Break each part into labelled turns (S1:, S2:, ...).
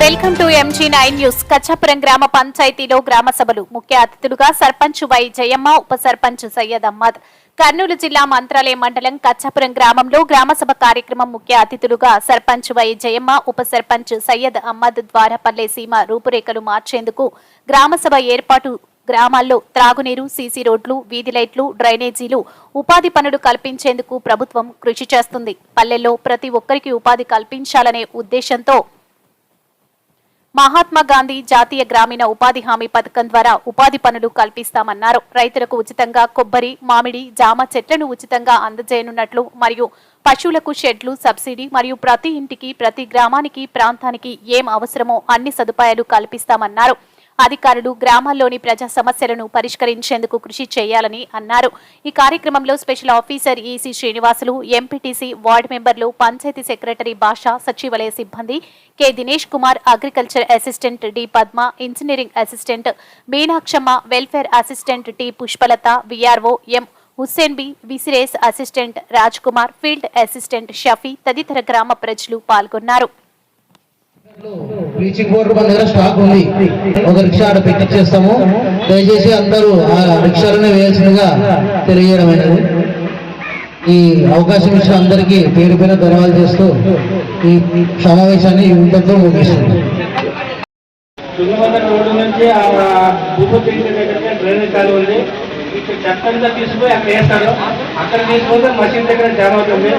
S1: Welcome to MG9 news. కచ్చాపురం గ్రామ పంచాయతీలో గ్రామ సభలు. ముఖ్య అతిథులుగా సర్పంచ్ వై జయమ్మ, ఉప సర్పంచ్ సయ్యద్ అహ్మద్. కర్నూలు జిల్లా మంత్రాలయం మండలం కచ్చాపురం గ్రామంలో గ్రామసభ కార్యక్రమం. ముఖ్య అతిథులుగా సర్పంచ్ వై జయమ్మ, ఉప సర్పంచ్ సయ్యద్ అహ్మద్. ద్వారపల్లె సీమ రూపురేఖలు మార్చేందుకు గ్రామసభ ఏర్పాటు. గ్రామాల్లో త్రాగునీరు, సీసీ రోడ్లు, వీధి లైట్లు, డ్రైనేజీలు, ఉపాధి పనులు కల్పించేందుకు ప్రభుత్వం కృషి చేస్తుంది. పల్లెల్లో ప్రతి ఒక్కరికి ఉపాధి కల్పించాలనే ఉద్దేశంతో మహాత్మా గాంధీ జాతీయ గ్రామీణ ఉపాధి హామీ పథకం ద్వారా ఉపాధి పనులు కల్పిస్తామన్నారు. రైతులకు ఉచితంగా కొబ్బరి, మామిడి, జామ చెట్లను ఉచితంగా అందజేయనున్నట్లు మరియు పశువులకు షెడ్లు, సబ్సిడీ మరియు ప్రతి ఇంటికి, ప్రతి గ్రామానికి, ప్రాంతానికి ఏం అవసరమో అన్ని సదుపాయాలు కల్పిస్తామన్నారు. అధికారులు గ్రామాల్లోని ప్రజా సమస్యలను పరిష్కరించేందుకు కృషి చేయాలని అన్నారు. ఈ కార్యక్రమంలో special officer EC Srinivasulu, MPTC, ward మెంబర్లు, పంచాయతీ సెక్రటరీ భాష, సచివాలయ సిబ్బంది K Dinesh Kumar, agriculture assistant D Padma, engineering assistant Meenakshamma, welfare assistant T Pushpalatha, VRO M Hussain B, విసిరేస్ assistant Raj Kumar, field assistant Shafi తదితర గ్రామ ప్రజలు పాల్గొన్నారు.
S2: బ్లీచింగ్ పౌడర్ మన దగ్గర స్టాక్ ఉంది. ఒక రిక్షా ఆడ పెట్టించేస్తాము. దయచేసి అందరూ ఆ రిక్షాలోనే వేయాల్సిందిగా తెలియజేయడమైనది. ఈ అవకాశం ఇచ్చిన అందరికీ పేరు పేరు ధన్యవాదాలు చేస్తూ ఈ సమావేశాన్ని ఇంతతో ముగిస్తుంది.
S3: చెత్తంతా తీసుకుపోయి అక్కడ వేస్తారు. అక్కడ తీసుకుపోతే మసీద్ దగ్గర జామ అవుతుంది.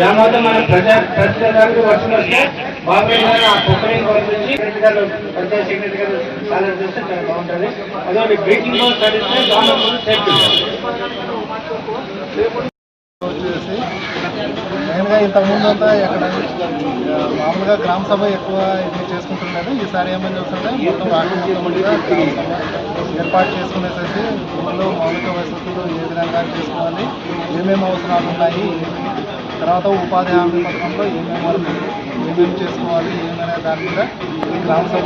S3: జామ అవుతే మన ప్రజలకు వర్షం వస్తే బాబాయ్ గారు ఆ కుక్కని పంపించి పంచాయతీ సెక్రటరీ గారు సాలెక్ట్ చేస్తే చాలా బాగుంటుంది. అదొకటి బ్రీతింగ్ పౌడర్ సరిస్తే గవర్నమెంట్ సేఫ్టీ.
S4: మెయిన్గా ఇంతకుముందు అంతా ఎక్కడ మామూలుగా గ్రామ సభ ఎక్కువ ఇది చేసుకుంటున్నారు. ఈసారి ఏమని చూస్తుంటే మొత్తం రాష్ట్రం మొత్తం కూడా గ్రామ సభ ఏర్పాటు చేసుకునేసేసి ఊళ్ళో మౌలిక వసతులు ఏ విధంగా చేసుకోవాలి, ఏమేమి అవసరాలు ఉన్నాయి, తర్వాత ఉపాధి హామీ పథకంలో ఏమేమి చేసుకోవాలి, ఏమనే దాని మీద ఈ గ్రామ సభ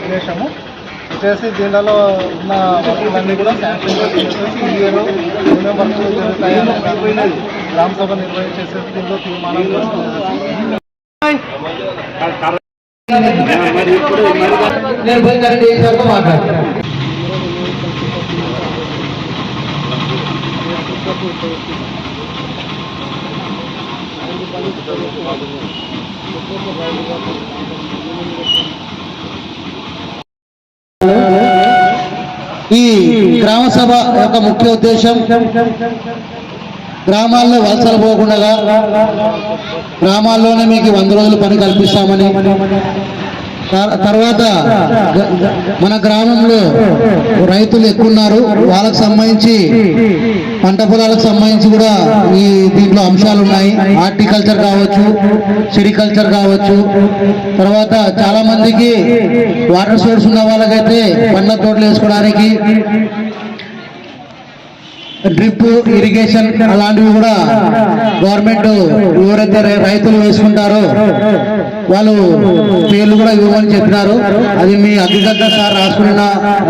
S4: ఉద్దేశము చేసి దీనిలో ఉన్న వర్కులన్నీ కూడా శాంక్షన్ చేసేసి ఈ ఇయర్ ఏమేమి వర్కులు జరుగుతాయని గ్రామ సభ నిర్వహించేసేసి దీనిలో తీర్మానం చేసుకునేసి
S2: ఈ గ్రామ సభ యొక్క ముఖ్య ఉద్దేశం గ్రామాల్లో వలసలు పోకుండా గ్రామాల్లోనే మీకు 100 రోజులు పని కల్పిస్తామని, తర్వాత మన గ్రామంలో రైతులు ఎక్కువ ఉన్నారు, వాళ్ళకు సంబంధించి పంట పొలాలకు సంబంధించి కూడా ఈ దీంట్లో అంశాలు ఉన్నాయి. హార్టికల్చర్ కావచ్చు, సెరికల్చర్ కావచ్చు, తర్వాత చాలా మందికి వాటర్ సోర్స్ ఉన్న వాళ్ళకైతే పండ్ల తోటలు వేసుకోవడానికి డ్రిప్ ఇరిగేషన్ అలాంటివి కూడా గవర్నమెంట్ ఎవరైతే రైతులు వేసుకుంటారో వాళ్ళు పేర్లు కూడా ఇవ్వమని చెప్పినారు. అది మీ అగ్రికల్చర్ సార్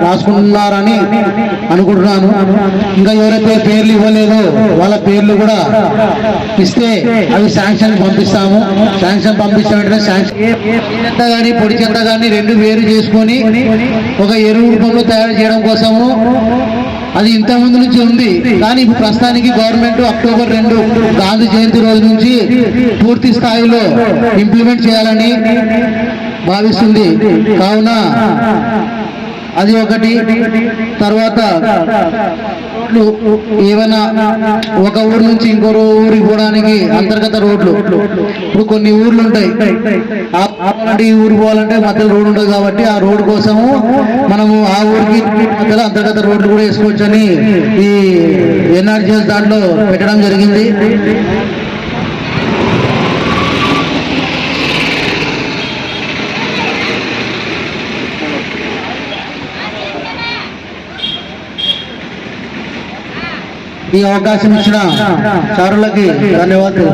S2: రాసుకుంటున్నారని అనుకుంటున్నాను. ఇంకా ఎవరైతే పేర్లు ఇవ్వలేదో వాళ్ళ పేర్లు కూడా ఇస్తే అవి శాంక్షన్ పంపిస్తాము. శాంక్షన్ పంపించిన వెంటనే చెత్త కానీ పొడి చెత్త కానీ రెండు వేరు చేసుకొని ఒక ఎరువు రూపంలో తయారు చేయడం కోసము అది ఇంత ముందు నుంచి ఉంది. కానీ ఇప్పుడు ప్రస్తుతానికి గవర్నమెంట్ అక్టోబర్ 2 గాంధీ జయంతి రోజు నుంచి పూర్తి స్థాయిలో ఇంప్లిమెంట్ చేయాలని భావిస్తుంది. కావున అది ఒకటి. తర్వాత ఏమైనా ఒక ఊరు నుంచి ఇంకో ఊరికి పోవడానికి అంతర్గత రోడ్లు, ఇప్పుడు కొన్ని ఊర్లు ఉంటాయి, ఈ ఊరు పోవాలంటే మధ్యలో రోడ్డు ఉండదు కాబట్టి ఆ రోడ్డు కోసము మనము ఆ ఊరికి మధ్యలో అంతర్గత రోడ్లు కూడా వేసుకోవచ్చని ఈ ఎన్ఆర్జీఎస్ దాంట్లో పెట్టడం జరిగింది. ఈ అవకాశం ఇచ్చిన సారులకి ధన్యవాదాలు.